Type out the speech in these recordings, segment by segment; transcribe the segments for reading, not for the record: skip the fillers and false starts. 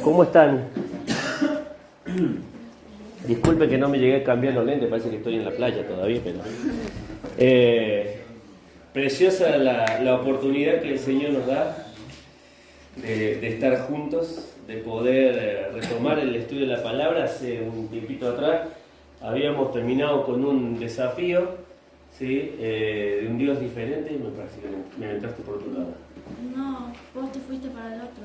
¿Cómo están? Disculpe que no me llegué a cambiar los lentes, parece que estoy en la playa todavía, pero... preciosa la oportunidad que el Señor nos da de estar juntos, de poder retomar el estudio de la palabra. Hace un tiempito atrás habíamos terminado con un desafío, ¿sí? De un Dios diferente, y me parece que me entraste por otro lado. No, vos te fuiste para el otro.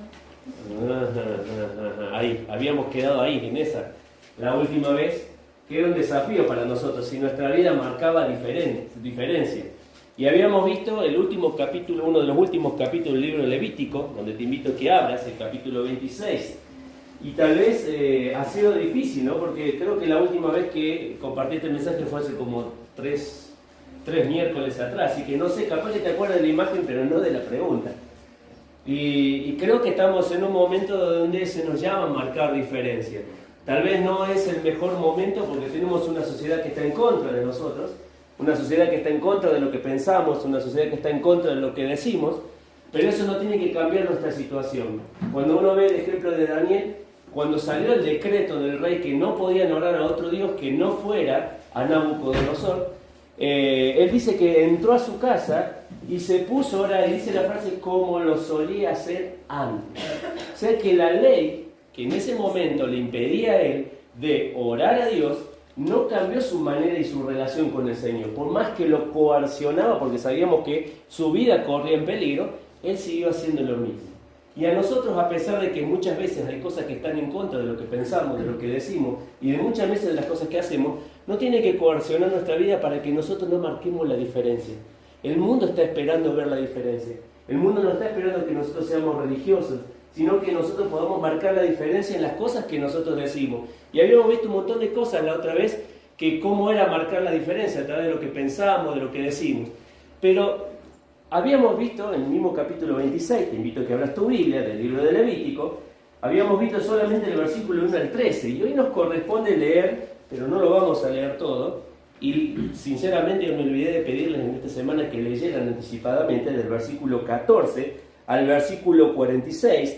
Ahí, habíamos quedado ahí, en esa, la última vez, que era un desafío para nosotros, si nuestra vida marcaba diferencia. Y habíamos visto el último capítulo, uno de los últimos capítulos del libro de Levítico, donde te invito a que abras, el capítulo 26. Y tal vez ha sido difícil, ¿no? Porque creo que la última vez que compartí este mensaje fue hace como tres miércoles atrás, así que no sé, capaz que te acuerdas de la imagen, pero no de la pregunta. Y creo que estamos en un momento donde se nos llama a marcar diferencia. Tal vez no es el mejor momento porque tenemos una sociedad que está en contra de nosotros, una sociedad que está en contra de lo que pensamos, una sociedad que está en contra de lo que decimos, pero eso no tiene que cambiar nuestra situación. Cuando uno ve el ejemplo de Daniel, cuando salió el decreto del rey que no podían orar a otro Dios que no fuera a Nabucodonosor, él dice que entró a su casa y se puso a orar, y dice la frase, como lo solía hacer antes. O sea que la ley, que en ese momento le impedía a él de orar a Dios, no cambió su manera y su relación con el Señor. Por más que lo coaccionaba, porque sabíamos que su vida corría en peligro, él siguió haciendo lo mismo. Y a nosotros, a pesar de que muchas veces hay cosas que están en contra de lo que pensamos, de lo que decimos, y de muchas veces de las cosas que hacemos, no tiene que coaccionar nuestra vida para que nosotros no marquemos la diferencia. El mundo está esperando ver la diferencia. El mundo no está esperando que nosotros seamos religiosos, sino que nosotros podamos marcar la diferencia en las cosas que nosotros decimos. Y habíamos visto un montón de cosas la otra vez, que cómo era marcar la diferencia a través de lo que pensamos, de lo que decimos. Pero habíamos visto en el mismo capítulo 26, te invito a que abras tu Biblia, del libro de Levítico, habíamos visto solamente el versículo 1 al 13, y hoy nos corresponde leer, pero no lo vamos a leer todo, y sinceramente yo me olvidé de pedirles en esta semana que leyeran anticipadamente del versículo 14 al versículo 46,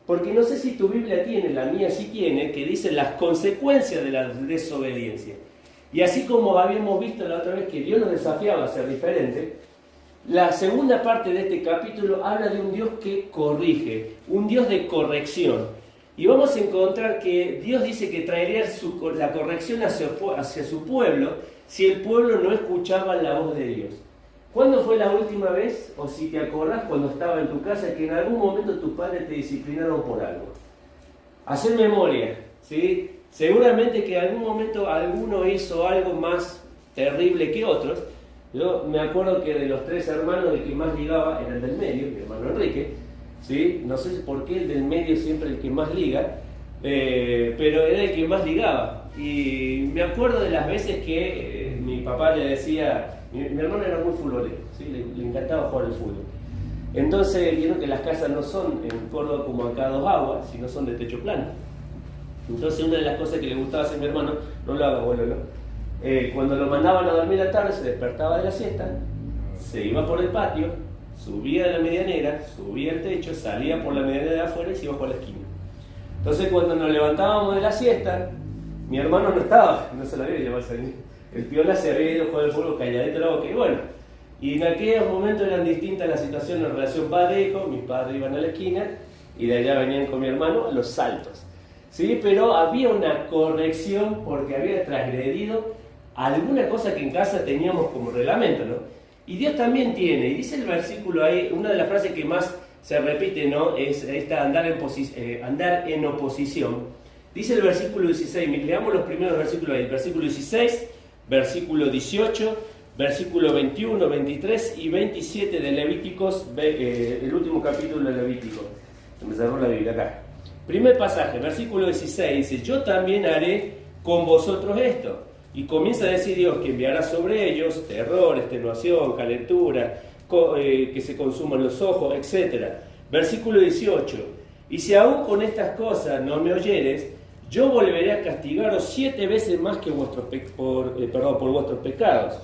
porque no sé si tu Biblia tiene, la mía sí tiene, que dice las consecuencias de la desobediencia. Y así como habíamos visto la otra vez que Dios nos desafiaba a ser diferente, la segunda parte de este capítulo habla de un Dios que corrige, un Dios de corrección. Y vamos a encontrar que Dios dice que traería la corrección hacia su pueblo si el pueblo no escuchaba la voz de Dios. ¿Cuándo fue la última vez, o si te acordás cuando estaba en tu casa, que en algún momento tus padres te disciplinaron por algo? Hacer memoria, ¿sí? Seguramente que en algún momento alguno hizo algo más terrible que otros. Yo me acuerdo que de los tres hermanos, el que más ligaba era el del medio, mi hermano Enrique, ¿sí? No sé por qué el del medio siempre el que más liga, pero era el que más ligaba. Y me acuerdo de las veces que mi papá le decía, mi hermano era muy futbolero, ¿sí? Le encantaba jugar al fútbol. Entonces vieron que las casas no son en Córdoba como acá Dos Aguas, sino son de techo plano. Entonces una de las cosas que le gustaba hacer a mi hermano, no lo haga, abuelo, ¿no? Cuando lo mandaban a dormir a la tarde, se despertaba de la siesta, se iba por el patio, subía de la medianera, subía al techo, salía por la medianera de afuera y se iba por la esquina. Entonces cuando nos levantábamos de la siesta, mi hermano no estaba, no se lo había llevado a salir. El piola se había ido a jugar al fútbol calladito la boca, y bueno, y en aquellos momentos eran distintas las situaciones en relación padre-hijo. Mis padres iban a la esquina y de allá venían con mi hermano a los saltos, ¿sí? Pero había una corrección porque había transgredido alguna cosa que en casa teníamos como reglamento, ¿no? Y Dios también tiene, y dice el versículo ahí, una de las frases que más se repite, ¿no? Es esta andar en oposición. Dice el versículo 16, leamos los primeros versículos ahí, el versículo 16, versículo 18, versículo 21, 23 y 27 de Levíticos, el último capítulo de Levítico. Se me cerró la Biblia acá. Primer pasaje, versículo 16, dice, yo también haré con vosotros esto. Y comienza a decir Dios que enviará sobre ellos terror, extenuación, calentura, que se consuman los ojos, etc. Versículo 18, y si aún con estas cosas no me oyeres, yo volveré a castigaros 7 veces más que por vuestros pecados.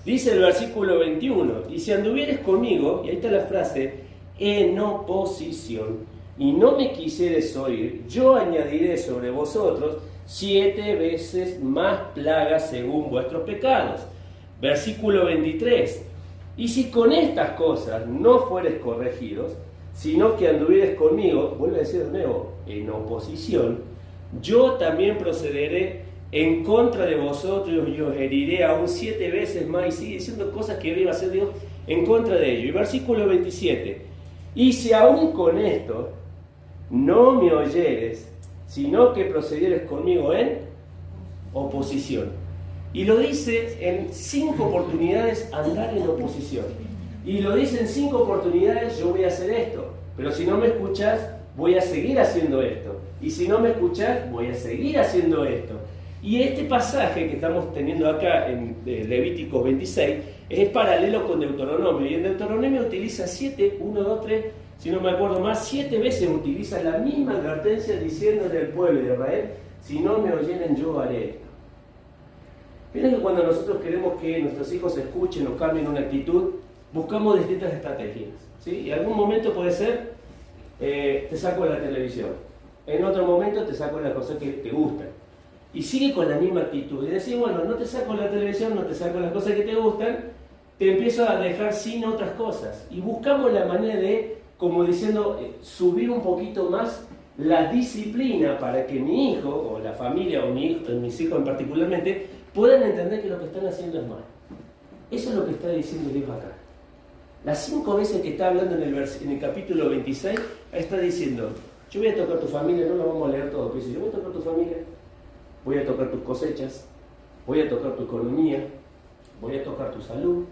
Dice el versículo 21, y si anduvieres conmigo, y ahí está la frase, en oposición. y no me quisieres oír, yo añadiré sobre vosotros 7 veces más plagas según vuestros pecados. Versículo 23. Y si con estas cosas no fueres corregidos, sino que anduvieres conmigo, vuelve a decir de nuevo, en oposición, yo también procederé en contra de vosotros y os heriré aún 7 veces más. Y sigue diciendo cosas que iba a hacer Dios en contra de ellos. Y versículo 27. Y si aún con esto no me oyeres, sino que procedieres conmigo en oposición. Y lo dice en 5 oportunidades, andar en oposición. Y lo dice en 5 oportunidades, yo voy a hacer esto. Pero si no me escuchas, voy a seguir haciendo esto. Y si no me escuchas, voy a seguir haciendo esto. Y este pasaje que estamos teniendo acá en Levítico 26 es paralelo con Deuteronomio. Y en Deuteronomio utiliza 7, 1, 2, 3, si no me acuerdo más, 7 veces utiliza la misma advertencia diciéndole al pueblo de Israel, si no me oyeren yo haré esto. Miren que cuando nosotros queremos que nuestros hijos escuchen o cambien una actitud, buscamos distintas estrategias, ¿sí? Y en algún momento puede ser, te saco de la televisión. En otro momento te saco de las cosas que te gustan. Y sigue con la misma actitud. Y decir, bueno, no te saco la televisión, no te saco las cosas que te gustan, te empiezo a dejar sin otras cosas. Y buscamos la manera de, como diciendo, subir un poquito más la disciplina para que mi hijo, o la familia, o mis hijos en particularmente, puedan entender que lo que están haciendo es mal. Eso es lo que está diciendo Dios acá. Las 5 veces que está hablando en el capítulo 26, está diciendo, yo voy a tocar tu familia, no lo vamos a leer todo, pero dice, yo voy a tocar tu familia, voy a tocar tus cosechas, voy a tocar tu economía, voy a tocar tu salud,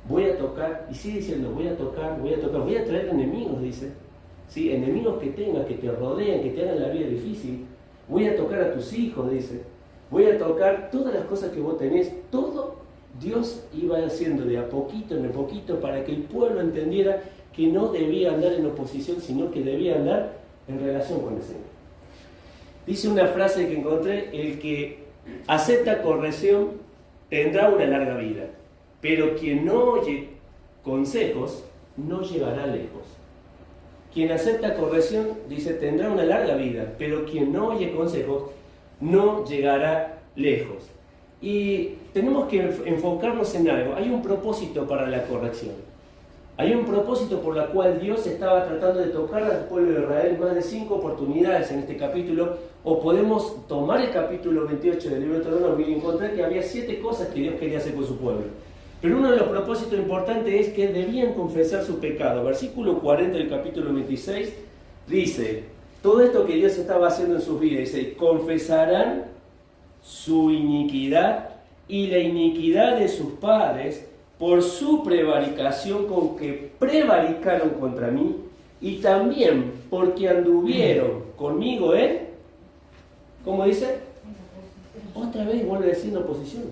voy a tocar, y sigue diciendo, voy a tocar, voy a traer enemigos, dice, ¿sí? Enemigos que tengas, que te rodean, que te hagan la vida difícil, voy a tocar a tus hijos, dice, voy a tocar todas las cosas que vos tenés, todo Dios iba haciendo de a poquito en poquito para que el pueblo entendiera que no debía andar en oposición, sino que debía andar en relación con el Señor. Dice una frase que encontré, el que acepta corrección tendrá una larga vida, pero quien no oye consejos no llegará lejos. Quien acepta corrección, dice, tendrá una larga vida, pero quien no oye consejos no llegará lejos. Y tenemos que enfocarnos en algo. Hay un propósito para la corrección. Hay un propósito por la cual Dios estaba tratando de tocar al pueblo de Israel más de 5 oportunidades en este capítulo, o podemos tomar el capítulo 28 del libro de Deuteronomio y encontrar que había 7 cosas que Dios quería hacer con su pueblo. Pero uno de los propósitos importantes es que debían confesar su pecado. Versículo 40 del capítulo 26 dice, todo esto que Dios estaba haciendo en sus vidas, dice, confesarán su iniquidad y la iniquidad de sus padres por su prevaricación con que prevaricaron contra mí, y también porque anduvieron conmigo en, ¿cómo dice? Otra vez vuelve a decir en oposición.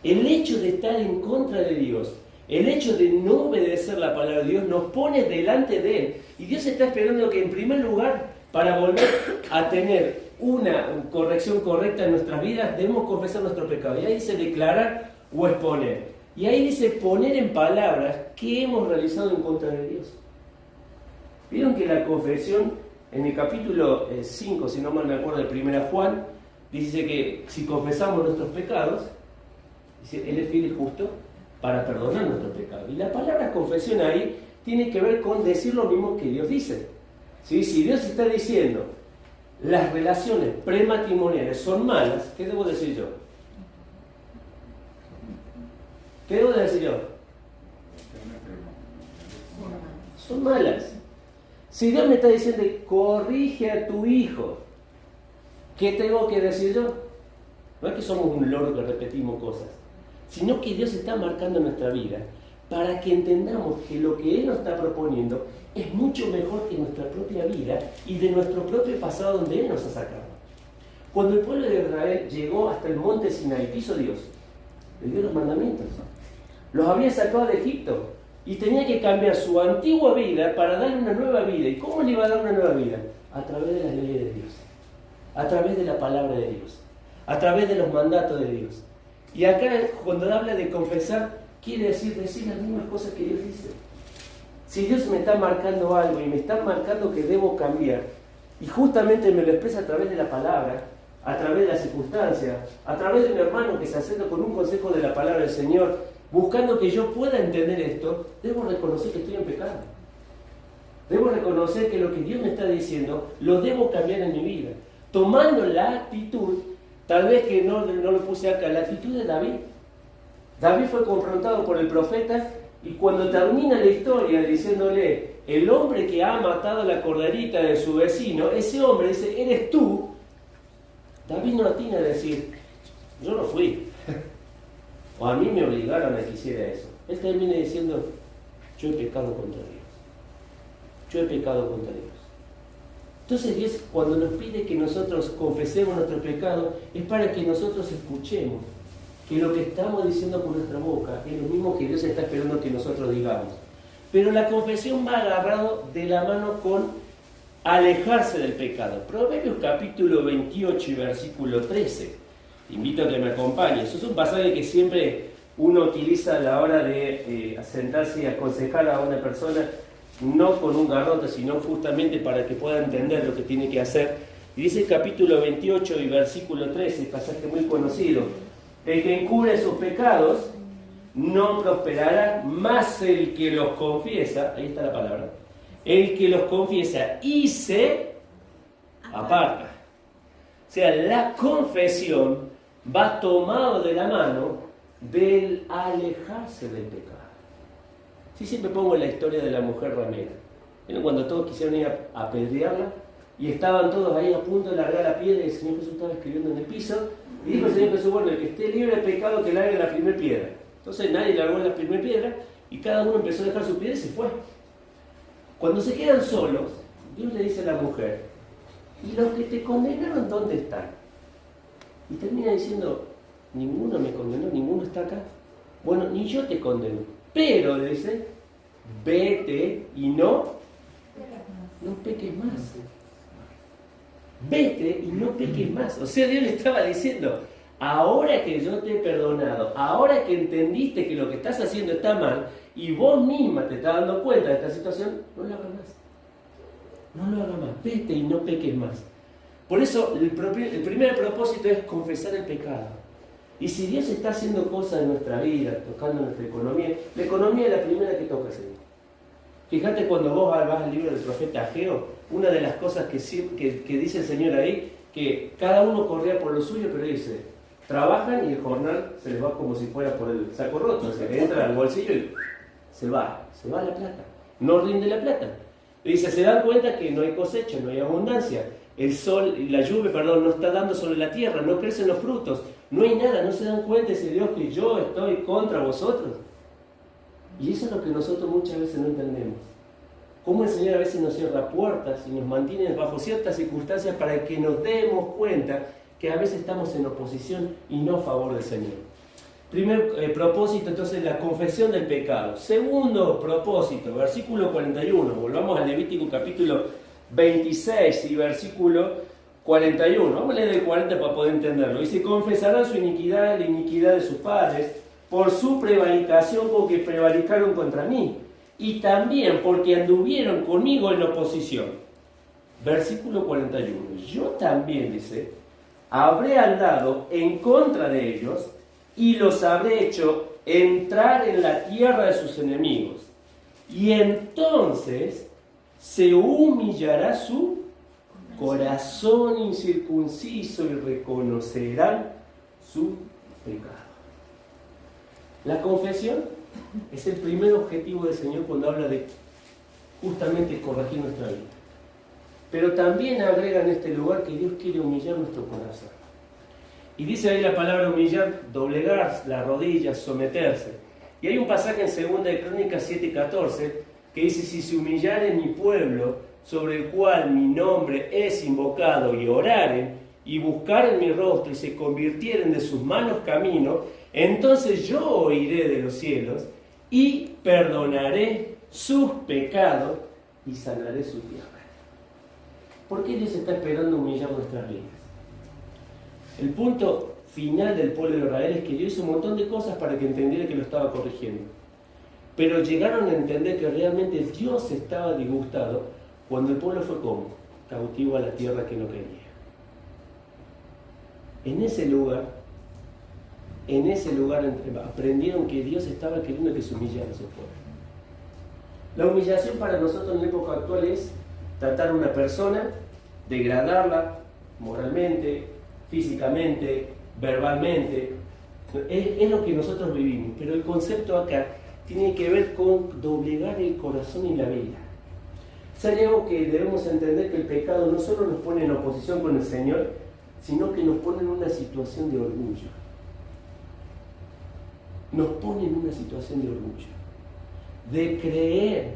El hecho de estar en contra de Dios, el hecho de no obedecer la palabra de Dios, nos pone delante de Él. Y Dios está esperando que, en primer lugar, para volver a tener una corrección correcta en nuestras vidas, debemos confesar nuestro pecado. Y ahí dice declarar o exponer. Y ahí dice poner en palabras qué hemos realizado en contra de Dios. Vieron que la confesión, en el capítulo 5, si no mal me acuerdo, de 1 Juan, dice que si confesamos nuestros pecados, dice, Él es fiel y justo para perdonar nuestros pecados. Y la palabra confesión ahí tiene que ver con decir lo mismo que Dios dice. ¿Sí? Si Dios está diciendo las relaciones prematrimoniales son malas, ¿qué debo decir yo? ¿Qué debo decir yo? Son malas. Si Dios me está diciendo corrige a tu hijo, ¿qué tengo que decir yo? No es que somos un loro que repetimos cosas, sino que Dios está marcando nuestra vida para que entendamos que lo que Él nos está proponiendo es mucho mejor que nuestra propia vida y de nuestro propio pasado donde Él nos ha sacado. Cuando el pueblo de Israel llegó hasta el monte Sinaí, ¿qué hizo Dios? Le dio los mandamientos. Los había sacado de Egipto y tenía que cambiar su antigua vida para darle una nueva vida. ¿Y cómo le iba a dar una nueva vida? A través de las leyes de Dios, a través de la palabra de Dios, a través de los mandatos de Dios. Y acá, cuando habla de confesar, quiere decir las mismas cosas que Dios dice. Si Dios me está marcando algo y me está marcando que debo cambiar, y justamente me lo expresa a través de la palabra, a través de las circunstancias, a través de un hermano que se acerca con un consejo de la palabra del Señor, buscando que yo pueda entender esto, debo reconocer que estoy en pecado. Debo reconocer que lo que Dios me está diciendo lo debo cambiar en mi vida. Tomando la actitud, tal vez que no lo puse acá, la actitud de David. David fue confrontado por el profeta y cuando termina la historia diciéndole, el hombre que ha matado la corderita de su vecino, ese hombre dice, ¿eres tú? David no atina a decir, yo no fui. O a mí me obligaron a que hiciera eso. Él termina diciendo, yo he pecado contra Dios. Yo he pecado contra Dios. Entonces Dios, cuando nos pide que nosotros confesemos nuestro pecado, es para que nosotros escuchemos que lo que estamos diciendo con nuestra boca es lo mismo que Dios está esperando que nosotros digamos. Pero la confesión va agarrado de la mano con alejarse del pecado. Proverbios capítulo 28 y versículo 13. Te invito a que me acompañes. Eso es un pasaje que siempre uno utiliza a la hora de sentarse y aconsejar a una persona, no con un garrote, sino justamente para que pueda entender lo que tiene que hacer. Y dice el capítulo 28 y versículo 13, pasaje muy conocido. El que encubre sus pecados no prosperará, más el que los confiesa, ahí está la palabra, el que los confiesa y se aparta. O sea, la confesión va tomado de la mano del alejarse del pecado. Sí, siempre pongo la historia de la mujer ramera. Cuando todos quisieron ir a apedrearla y estaban todos ahí a punto de largar la piedra y el Señor Jesús estaba escribiendo en el piso y dijo el Señor Jesús, bueno, el que esté libre de pecado que largue la primera piedra. Entonces nadie largó la primera piedra y cada uno empezó a dejar su piedra y se fue. Cuando se quedan solos, Dios le dice a la mujer, ¿y los que te condenaron dónde están? Y termina diciendo, ninguno me condenó, ninguno está acá. Bueno, ni yo te condeno. Pero, le dice, vete y no peques más. Vete y no peques más. O sea, Dios le estaba diciendo, ahora que yo te he perdonado, ahora que entendiste que lo que estás haciendo está mal, y vos misma te estás dando cuenta de esta situación, no lo hagas más. No lo hagas más. Vete y no peques más. Por eso, el primer propósito es confesar el pecado. Y si Dios está haciendo cosas en nuestra vida, tocando nuestra economía, la economía es la primera que toca, Señor. Fíjate cuando vos vas al libro del profeta Ageo, una de las cosas que dice el Señor ahí, que cada uno corría por lo suyo, pero dice, trabajan y el jornal se les va como si fuera por el saco roto, o sea, que entra al bolsillo y se va la plata, no rinde la plata. Y dice, se dan cuenta que no hay cosecha, no hay abundancia, el sol, la lluvia, no está dando sobre la tierra, no crecen los frutos, no hay nada, no se dan cuenta ese Dios que yo estoy contra vosotros. Y eso es lo que nosotros muchas veces no entendemos. Cómo el Señor a veces nos cierra puertas y nos mantiene bajo ciertas circunstancias para que nos demos cuenta que a veces estamos en oposición y no a favor del Señor. Primer propósito, entonces, la confesión del pecado. Segundo propósito, versículo 41. Volvamos al Levítico capítulo 26 y versículo 41. Vamos a leer el 40 para poder entenderlo. Dice, confesarán su iniquidad, la iniquidad de sus padres, por su prevaricación con que prevaricaron contra mí, y también porque anduvieron conmigo en oposición. Versículo 41. Yo también, dice, habré andado en contra de ellos, y los habré hecho entrar en la tierra de sus enemigos. Y entonces se humillará su corazón incircunciso y reconocerán su pecado. La confesión es el primer objetivo del Señor cuando habla de justamente corregir nuestra vida. Pero también agrega en este lugar que Dios quiere humillar nuestro corazón. Y dice ahí la palabra humillar, doblegar las rodillas, someterse. Y hay un pasaje en 2 de Crónicas 7:14 que dice, si se humillare mi pueblo, sobre el cual mi nombre es invocado, y oraren, y buscaren mi rostro, y se convirtieren de sus malos caminos, entonces yo oiré de los cielos, y perdonaré sus pecados, y sanaré su tierra. ¿Por qué Dios está esperando humillar nuestras vidas? El punto final del pueblo de Israel es que Dios hizo un montón de cosas para que entendiera que lo estaba corrigiendo. pero llegaron a entender que realmente Dios estaba disgustado cuando el pueblo fue como cautivo a la tierra que no quería. En ese lugar aprendieron que Dios estaba queriendo que se humillara a su pueblo. La humillación para nosotros en la época actual es tratar a una persona, degradarla moralmente, físicamente, verbalmente. Es lo que nosotros vivimos, pero el concepto acá tiene que ver con doblegar el corazón y la vida. Es algo que debemos entender, que el pecado no solo nos pone en oposición con el Señor, sino que nos pone en una situación de orgullo. Nos pone en una situación de orgullo, de creer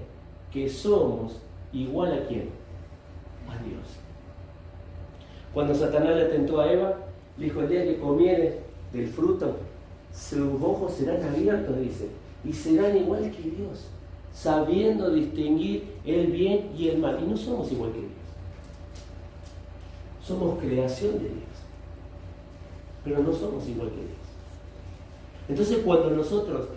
que somos igual a quién, a Dios. Cuando Satanás le tentó a Eva, le dijo: el día que comieres del fruto, sus ojos serán abiertos, dice, y serán igual que Dios, sabiendo distinguir el bien y el mal. Y no somos igual que Dios. Somos creación de Dios, pero no somos igual que Dios. Entonces, cuando nosotros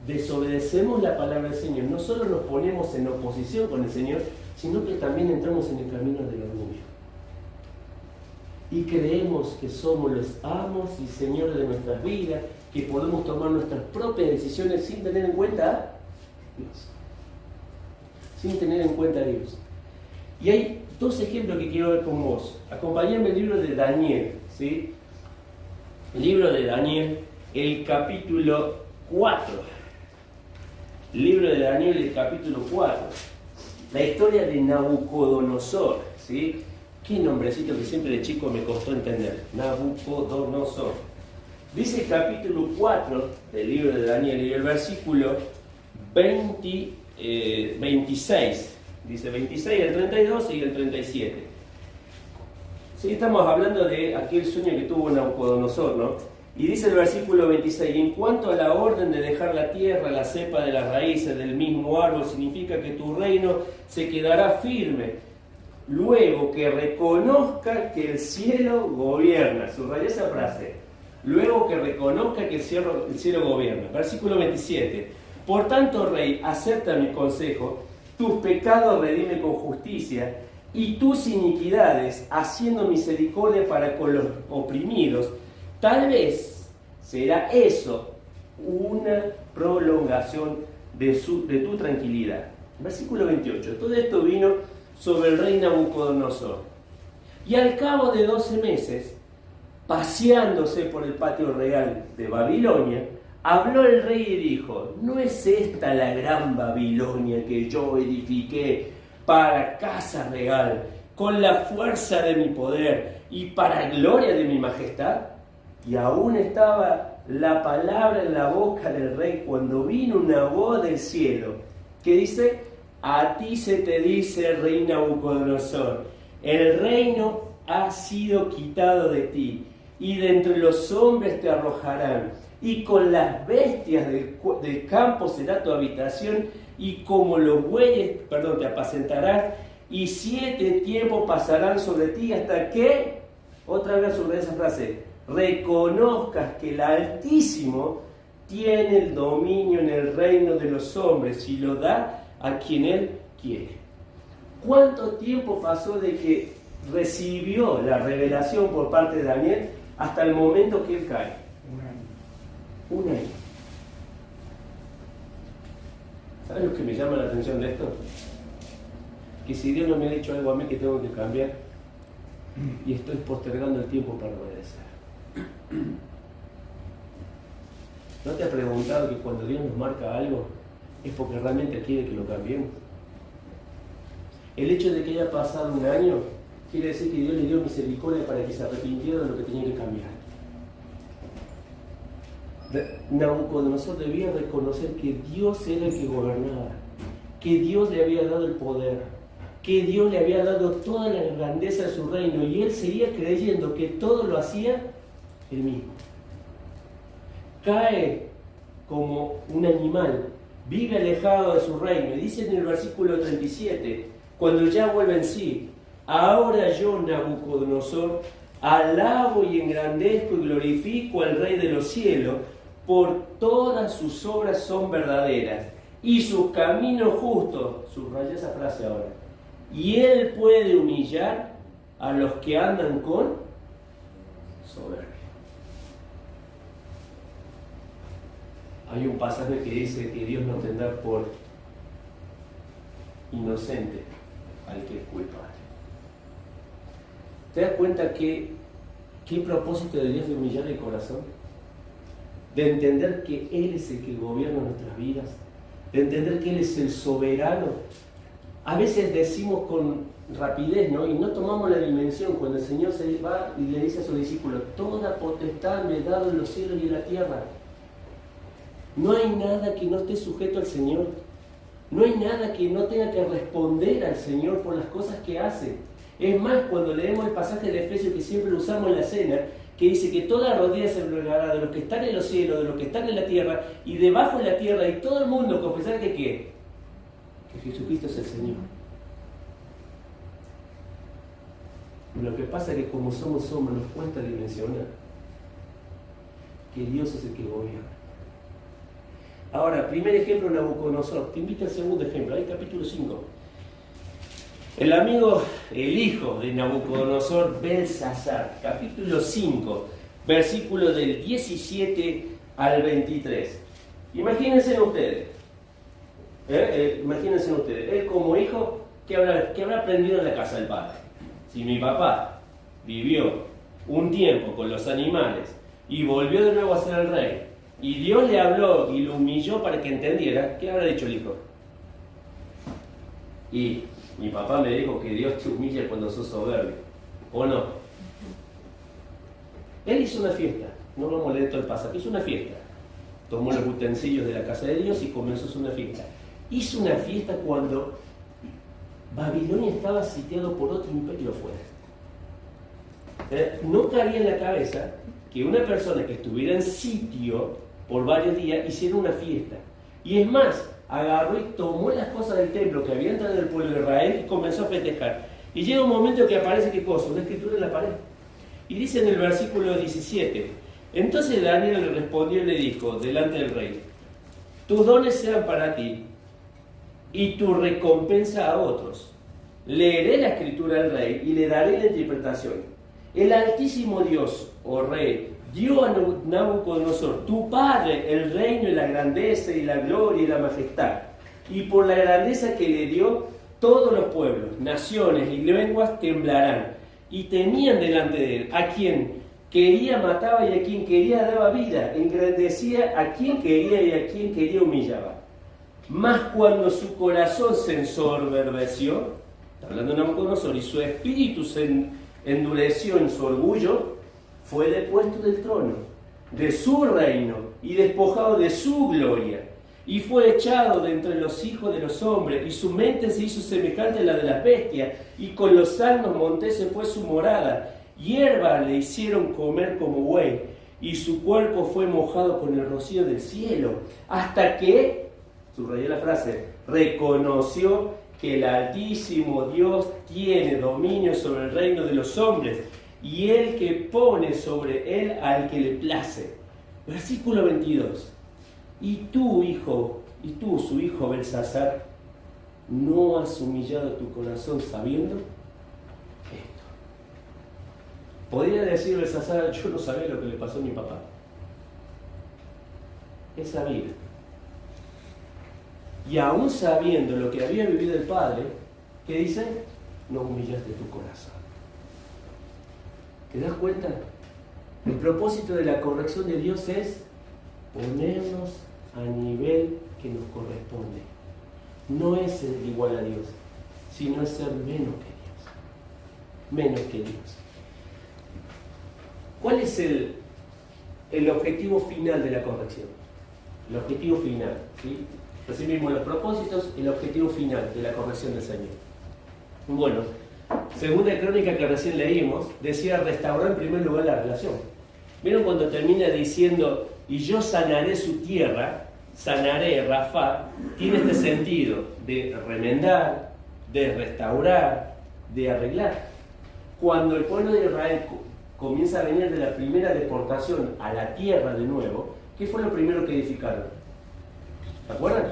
desobedecemos la palabra del Señor, no solo nos ponemos en oposición con el Señor, sino que también entramos en el camino del orgullo. Y creemos que somos los amos y señores de nuestras vidas, que podemos tomar nuestras propias decisiones sin tener en cuenta a Dios. Sin tener en cuenta a Dios. Y hay dos ejemplos que quiero ver con vos. Acompáñame el libro de Daniel, ¿sí? El libro de Daniel, el capítulo 4. El libro de Daniel, el capítulo 4. La historia de Nabucodonosor, ¿sí? Qué nombrecito que siempre de chico me costó entender. Nabucodonosor. Dice el capítulo 4 del libro de Daniel y el versículo 26. Dice 26, el 32 y el 37. Sí, estamos hablando de aquel sueño que tuvo Nabucodonosor, ¿no? Y dice el versículo 26: y en cuanto a la orden de dejar la tierra, la cepa de las raíces del mismo árbol, significa que tu reino se quedará firme. Luego que reconozca que el cielo gobierna. Subraya esa frase. Luego que reconozca que el cielo gobierna. Versículo 27. Por tanto, rey, acepta mi consejo. Tus pecados redime con justicia y tus iniquidades haciendo misericordia para con los oprimidos. Tal vez será eso una prolongación de tu tranquilidad. Versículo 28. Todo esto vino sobre el rey Nabucodonosor. Y al cabo de 12 meses, paseándose por el patio real de Babilonia, habló el rey y dijo: ¿no es esta la gran Babilonia que yo edifiqué para casa real, con la fuerza de mi poder y para gloria de mi majestad? Y aún estaba la palabra en la boca del rey cuando vino una voz del cielo que dice: a ti se te dice, rey Nabucodonosor, el reino ha sido quitado de ti, y de entre los hombres te arrojarán, y con las bestias del campo será tu habitación, y como los bueyes, te apacentarás, y 7 tiempos pasarán sobre ti hasta que, otra vez sobre esa frase, reconozcas que el Altísimo tiene el dominio en el reino de los hombres y lo da a quien Él quiere. ¿Cuánto tiempo pasó de que recibió la revelación por parte de Daniel hasta el momento que él cae? Un año. ¿Sabes lo que me llama la atención de esto? Que si Dios no me ha dicho algo a mí que tengo que cambiar, y estoy postergando el tiempo para obedecer. ¿No te has preguntado que cuando Dios nos marca algo es porque realmente quiere que lo cambiemos? El hecho de que haya pasado un año quiere decir que Dios le dio misericordia para que se arrepintiera de lo que tenía que cambiar. Nabucodonosor debía reconocer que Dios era el que gobernaba, que Dios le había dado el poder, que Dios le había dado toda la grandeza de su reino, y él seguía creyendo que todo lo hacía él mismo. Cae como un animal, vive alejado de su reino, y dice en el versículo 37, cuando ya vuelve en sí: ahora yo, Nabucodonosor, alabo y engrandezco y glorifico al Rey de los cielos, por todas sus obras son verdaderas, y sus caminos justos. Subraya esa frase ahora. Y Él puede humillar a los que andan con soberbia. Hay un pasaje que dice que Dios no tendrá por inocente al que es culpable. ¿Te das cuenta qué propósito de Dios de humillar el corazón? De entender que Él es el que gobierna nuestras vidas, de entender que Él es el soberano. A veces decimos con rapidez, ¿no? Y no tomamos la dimensión cuando el Señor se va y le dice a sus discípulos: toda potestad me he dado en los cielos y en la tierra. No hay nada que no esté sujeto al Señor. No hay nada que no tenga que responder al Señor por las cosas que hace. Es más, cuando leemos el pasaje de Efesios que siempre usamos en la cena, que dice que toda rodilla se doblará de los que están en los cielos, de los que están en la tierra y debajo de la tierra, y todo el mundo confesar que ¿qué? Que Jesucristo es el Señor. Lo que pasa es que como somos hombres nos cuesta dimensionar que Dios es el que gobierna. Ahora, primer ejemplo, Nabucodonosor. Te invito al segundo ejemplo, ahí capítulo 5. El hijo de Nabucodonosor, Belsasar, capítulo 5, versículos del 17 al 23. Imagínense ustedes, él como hijo, ¿qué habrá aprendido en la casa del padre? Si mi papá vivió un tiempo con los animales y volvió de nuevo a ser el rey, y Dios le habló y lo humilló para que entendiera, ¿qué habrá dicho el hijo? Y mi papá me dijo que Dios te humilla cuando sos soberbio, ¿o no? Él hizo una fiesta, no vamos a leer todo el pasaje, hizo una fiesta. Tomó los utensilios de la casa de Dios y comenzó a hacer una fiesta. Hizo una fiesta cuando Babilonia estaba sitiado por otro imperio afuera. No cabía en la cabeza que una persona que estuviera en sitio por varios días hiciera una fiesta. Y es más, agarró y tomó las cosas del templo que había entrado del pueblo de Israel y comenzó a festejar. Y llega un momento que aparece, ¿qué cosa? Una escritura en la pared. Y dice en el versículo 17: entonces Daniel le respondió y le dijo delante del rey: tus dones sean para ti y tu recompensa a otros. Leeré la escritura al rey y le daré la interpretación. El Altísimo Dios, oh rey, dio a Nabucodonosor, tu padre, el reino y la grandeza y la gloria y la majestad. Y por la grandeza que le dio, todos los pueblos, naciones y lenguas temblarán y temían delante de él. A quien quería mataba y a quien quería daba vida. Engrandecía a quien quería y a quien quería humillaba. Mas cuando su corazón se ensoberbeció, hablando de Nabucodonosor, y su espíritu se endureció en su orgullo, fue depuesto del trono, de su reino, y despojado de su gloria, y fue echado de entre los hijos de los hombres, y su mente se hizo semejante a la de las bestias, y con los asnos monteses fue su morada, hierba le hicieron comer como buey, y su cuerpo fue mojado con el rocío del cielo, hasta que, subrayé la frase, reconoció que el Altísimo Dios tiene dominio sobre el reino de los hombres, y el que pone sobre él al que le place. Versículo 22. Y tú, su hijo Belsasar, ¿no has humillado tu corazón sabiendo esto? Podría decir Belsasar: yo no sabía lo que le pasó a mi papá. Él sabía. Y aún sabiendo lo que había vivido el padre, ¿qué dice? No humillaste tu corazón. ¿Te das cuenta? El propósito de la corrección de Dios es ponernos a nivel que nos corresponde. No es ser igual a Dios, sino es ser menos que Dios. Menos que Dios. ¿Cuál es el objetivo final de la corrección? El objetivo final, ¿sí? Así mismo los propósitos y el objetivo final de la corrección del Señor. Bueno, segunda crónica que recién leímos, decía restaurar en primer lugar la relación. ¿Vieron cuando termina diciendo, y yo sanaré su tierra? Sanaré, Rafa, tiene este sentido de remendar, de restaurar, de arreglar. Cuando el pueblo de Israel comienza a venir de la primera deportación a la tierra de nuevo, ¿qué fue lo primero que edificaron? ¿Se acuerdan?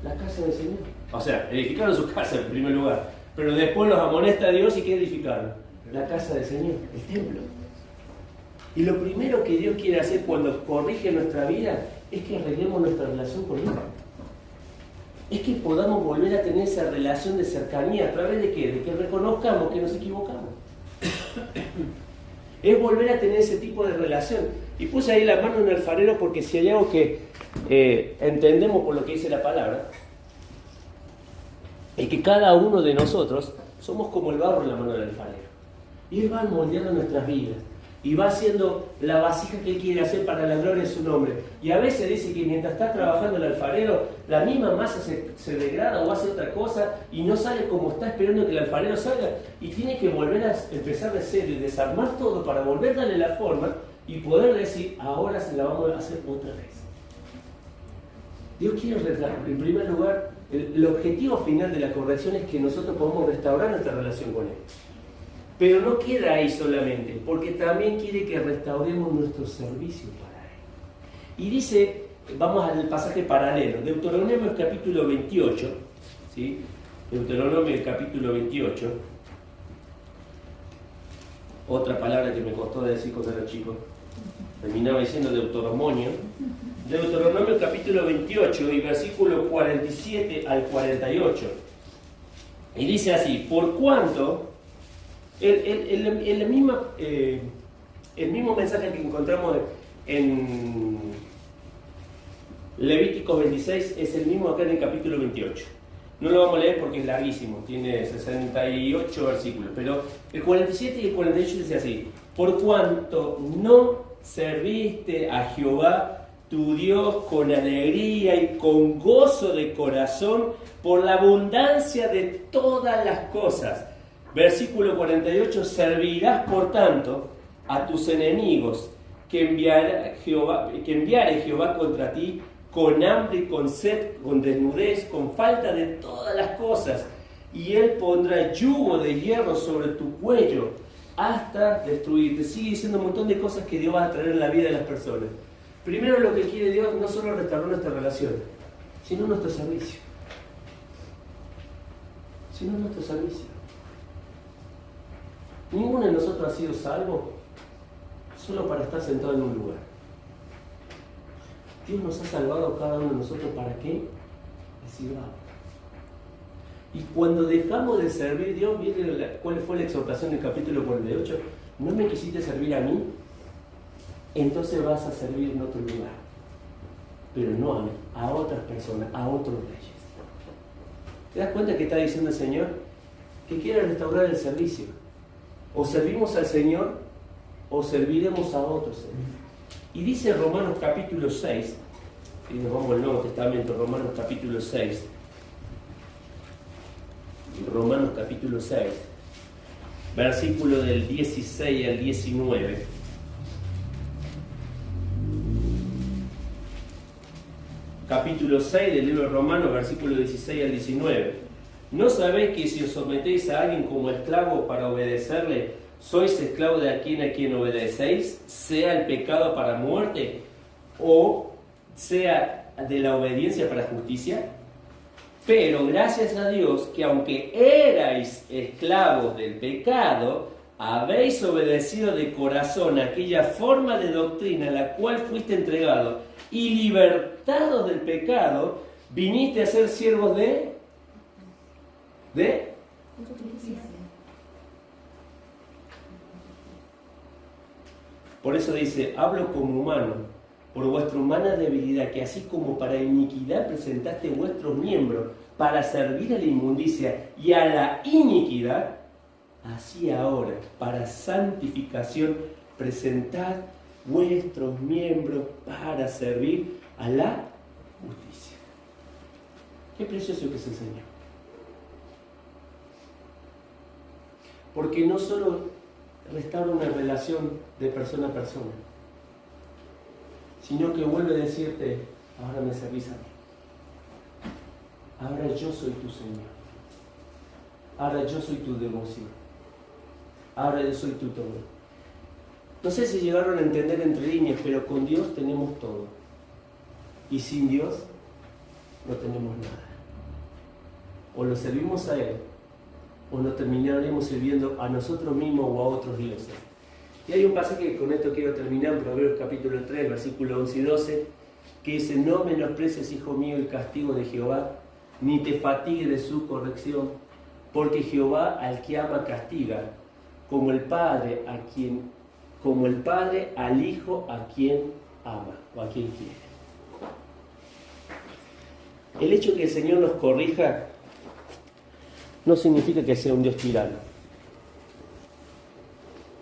La casa del Señor. O sea, edificaron su casa en primer lugar, pero después los amonesta a Dios y ¿qué edificaron? La casa del Señor, el templo. Y lo primero que Dios quiere hacer cuando corrige nuestra vida es que arreglemos nuestra relación con Él. Es que podamos volver a tener esa relación de cercanía. ¿A través de qué? De que reconozcamos que nos equivocamos. Es volver a tener ese tipo de relación. Y puse ahí la mano en el alfarero porque si hay algo que entendemos por lo que dice la palabra, es que cada uno de nosotros somos como el barro en la mano del alfarero. Y Él va moldeando nuestras vidas. Y va haciendo la vasija que Él quiere hacer para la gloria de su nombre. Y a veces dice que mientras está trabajando el alfarero, la misma masa se degrada o hace otra cosa y no sale como está esperando que el alfarero salga. Y tiene que volver a empezar de cero y desarmar todo para volver a darle la forma y poder decir, ahora se la vamos a hacer otra vez. Dios quiere restaurar. En primer lugar, el objetivo final de la corrección es que nosotros podamos restaurar nuestra relación con Él. Pero no queda ahí solamente, porque también quiere que restauremos nuestro servicio para Él. Y dice, vamos al pasaje paralelo, Deuteronomio capítulo 28, ¿sí? Deuteronomio capítulo 28, otra palabra que me costó decir cuando era chico, terminaba diciendo Deuteronomio capítulo 28 y versículo 47 al 48. Y dice así, por cuanto... El mismo mensaje que encontramos en Levíticos 26 es el mismo acá en el capítulo 28. No lo vamos a leer porque es larguísimo, tiene 68 versículos, pero el 47 y el 48 dice así: por cuanto no serviste a Jehová tu Dios con alegría y con gozo de corazón por la abundancia de todas las cosas. Versículo 48, servirás por tanto a tus enemigos que enviare Jehová contra ti con hambre y con sed, con desnudez, con falta de todas las cosas, y Él pondrá yugo de hierro sobre tu cuello hasta destruirte. Sigue diciendo un montón de cosas que Dios va a traer en la vida de las personas. Primero lo que quiere Dios no solo restaurar nuestra relación, sino nuestro servicio. Ninguno de nosotros ha sido salvo solo para estar sentado en un lugar. Dios nos ha salvado a cada uno de nosotros ¿para qué? Le sirvamos. Y cuando dejamos de servir Dios, ¿vieron cuál fue la exhortación del capítulo 48? No me quisiste servir a mí, entonces vas a servir en otro lugar. Pero no a mí, a otras personas, a otros reyes. ¿Te das cuenta que está diciendo el Señor? Que quiere restaurar el servicio. O servimos al Señor o serviremos a otros. Y dice Romanos capítulo 6, y nos vamos al Nuevo Testamento, Romanos capítulo 6, versículo del 16 al 19. Capítulo 6 del libro de Romanos, versículo 16 al 19. ¿No sabéis que si os sometéis a alguien como esclavo para obedecerle, sois esclavo de a quien obedecéis, sea el pecado para muerte o sea de la obediencia para justicia? Pero gracias a Dios que aunque erais esclavos del pecado, habéis obedecido de corazón aquella forma de doctrina a la cual fuiste entregado, y libertados del pecado, viniste a ser siervos de Por eso dice, hablo como humano, por vuestra humana debilidad, que así como para iniquidad presentaste vuestros miembros para servir a la inmundicia y a la iniquidad, así ahora, para santificación, presentad vuestros miembros para servir a la justicia. Qué precioso que es el Señor. Porque no solo restaura una relación de persona a persona, sino que vuelve a decirte, ahora me servís a mí. Ahora yo soy tu Señor. Ahora yo soy tu devoción. Ahora yo soy tu todo. No sé si llegaron a entender entre líneas, pero con Dios tenemos todo. Y sin Dios no tenemos nada. o lo servimos a Él, o nos terminaremos sirviendo a nosotros mismos o a otros dioses. Y hay un pasaje que con esto quiero terminar, en Proverbios capítulo 3, versículos 11 y 12, que dice: no menosprecies, hijo mío, el castigo de Jehová, ni te fatigues de su corrección, porque Jehová al que ama castiga, como el padre al hijo a quien ama o a quien quiere. El hecho de que el Señor nos corrija no significa que sea un Dios tirano.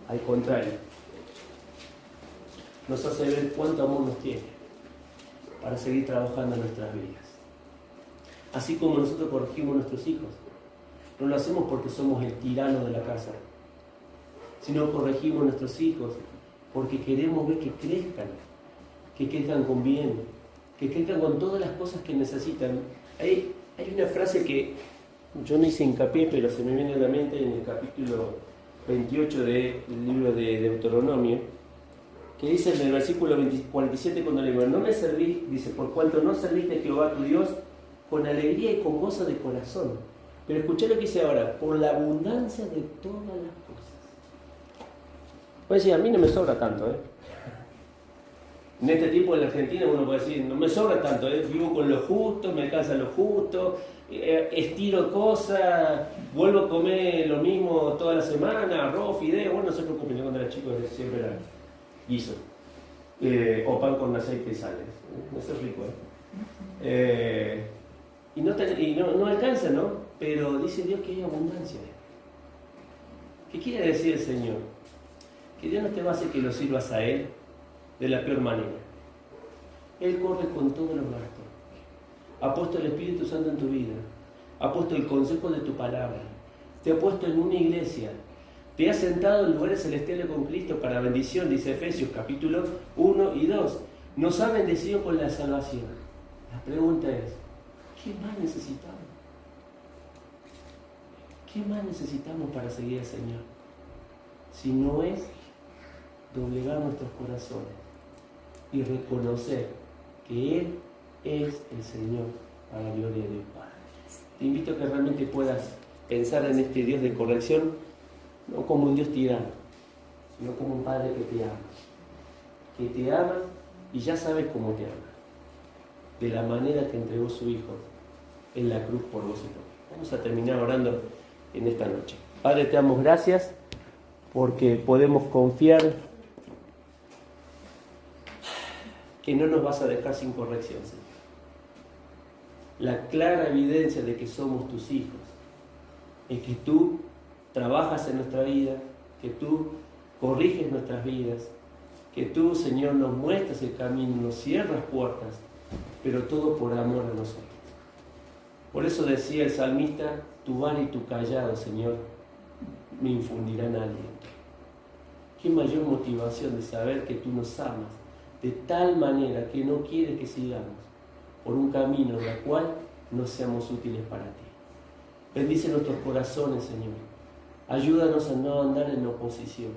Al contrario, nos hace ver cuánto amor nos tiene para seguir trabajando en nuestras vidas. Así como nosotros corregimos a nuestros hijos, no lo hacemos porque somos el tirano de la casa, sino corregimos a nuestros hijos porque queremos ver que crezcan con bien, que crezcan con todas las cosas que necesitan. Hay una frase que yo no hice hincapié, pero se me viene a la mente en el capítulo 28 del libro de Deuteronomio, que dice en el versículo 47, cuando le digo: no me serví, dice, por cuanto no serviste a Jehová tu Dios con alegría y con gozo de corazón. Pero escuché lo que dice ahora: por la abundancia de todas las cosas. Puede decir, a mí no me sobra tanto, En este tiempo en la Argentina uno puede decir, no me sobra tanto, vivo con lo justo, me alcanza lo justo, estiro cosas, vuelvo a comer lo mismo toda la semana, arroz, fideo. Bueno, no se preocupen, yo cuando era chico siempre era guiso, o pan con aceite y sal, eso es rico, y no alcanza, ¿no? Pero dice Dios que hay abundancia. ¿Qué quiere decir el Señor? Que Dios no te va a hacer que lo sirvas a Él de la peor manera. Él corre con todos los gastos. Ha puesto el Espíritu Santo en tu vida. Ha puesto el consejo de tu palabra. Te ha puesto en una iglesia. Te ha sentado en lugares celestiales con Cristo para bendición, dice Efesios capítulo 1 y 2. Nos ha bendecido con la salvación. La pregunta es, ¿qué más necesitamos? ¿Qué más necesitamos para seguir al Señor? Si no es doblegar nuestros corazones y reconocer que Él es el Señor para la gloria de Dios Padre. Te invito a que realmente puedas pensar en este Dios de corrección, no como un Dios tirano, sino como un Padre que te ama y ya sabes cómo te ama, de la manera que entregó su Hijo en la cruz por vos y por mí. Vamos a terminar orando en esta noche. Padre, te damos gracias porque podemos confiar que no nos vas a dejar sin corrección, Señor. La clara evidencia de que somos tus hijos es que tú trabajas en nuestra vida, que tú corriges nuestras vidas, que tú, Señor, nos muestras el camino, nos cierras puertas, pero todo por amor a nosotros. Por eso decía el salmista, tu vara y tu callado, Señor, me infundirán aliento. Qué mayor motivación de saber que tú nos amas de tal manera que no quieres que sigamos por un camino en el cual no seamos útiles para ti. Bendice nuestros corazones, Señor. Ayúdanos a no andar en oposición.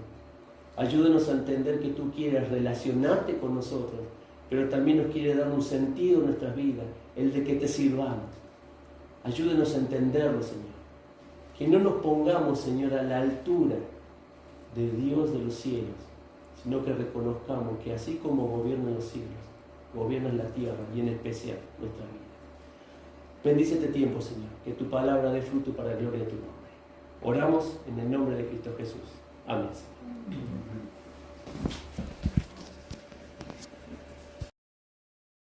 Ayúdanos a entender que tú quieres relacionarte con nosotros, pero también nos quieres dar un sentido en nuestras vidas, el de que te sirvamos. Ayúdanos a entenderlo, Señor. Que no nos pongamos, Señor, a la altura de Dios de los cielos, sino que reconozcamos que así como gobiernan los cielos, gobiernan la tierra y en especial nuestra vida. Bendice este tiempo, Señor, que tu palabra dé fruto para la gloria de tu nombre. Oramos en el nombre de Cristo Jesús. Amén.